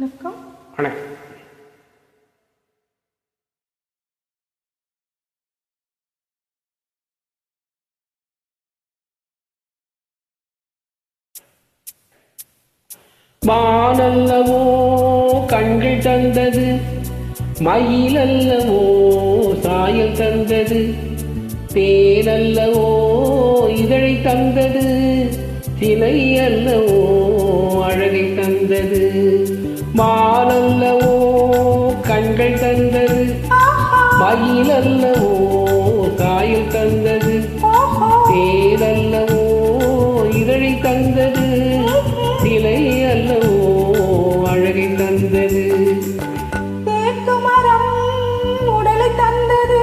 வணக்கம். வணக்கம். வானல்லவோ கண்கள் தந்தது, மயிலல்லவோ சாயல் தந்தது, தேனல்லவோ இதழை தந்தது, சிலை அல்லவோ அழகை தந்தது. வானல்லவோ கண்கள் தந்தது, மயிலல்லவோ சாயல் தந்தது, தேனல்லவோ இதழை தந்தது, சிலை அல்லவோ அழகை தந்தது. தேக்கு மரம் உடலை தந்தது,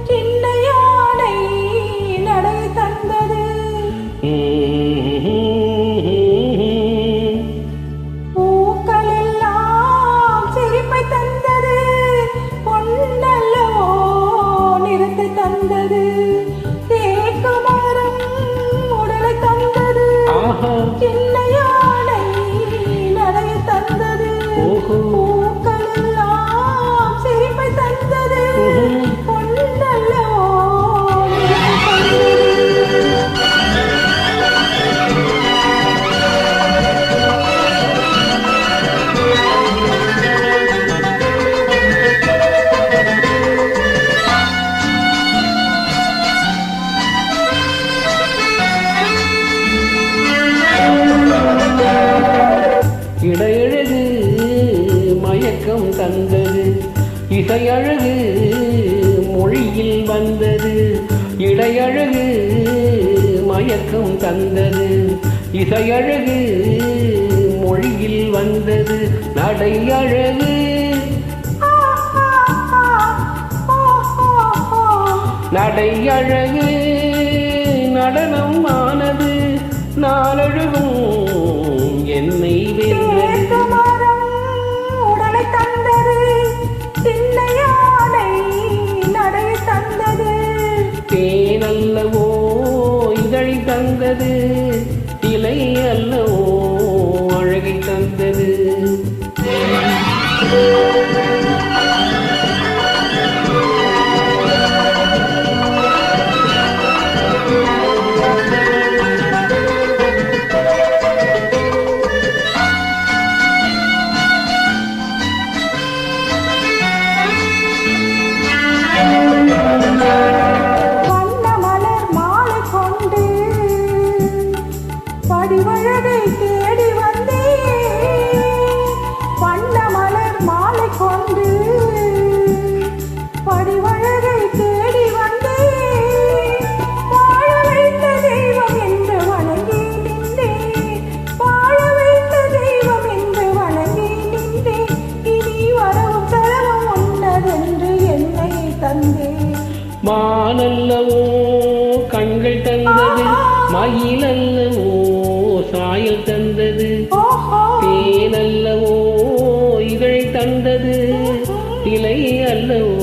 சின்ன யானை நடை தந்தது. பூக்கள் எல்லாம் சிரிப்பை தந்தது, பொன்னல்லவோ நிறத்தை தந்தது. தேக்கு மரம் உடலை தந்தது, சின்ன யானை நடை தந்தது. பூக்கள் எல்லாம் சிரிப்பை தந்தது, பொன்னல்லவோ இடையழகு மயக்கம் தந்தது, இசையழகு மொழியில் வந்தது. இடையழகு மயக்கம் தந்தது, இசையழகு மொழியில் வந்தது. நடையழகு நடையழகு நடனம் ஆனது, நாளழகும் என்னை தேக்கு மரம் உடலை தந்தது, சின்ன யானை நடை தந்தது. தேனல்லவோ இதழை தந்தது, இலை அல்லவோ அழகை தந்தது. படிவழகை தேடி வந்தே, வண்ண மலர் மாலை கொண்டு படிவழகை தேடி வந்தே. வாழ வைத்த தெய்வம் என்று வணங்கி நின்றே, வாழ வைத்த தெய்வம் என்று வணங்கி நின்றே. இனி வரவும் செலவும் உன்னதென்று என்னை தந்தே. மானல்லவோ கண்கள் தந்தது, மயிலல்லவோ சாயல் தந்தது, தேனல்லவோ இதழை தந்தது, இலை அல்லவோ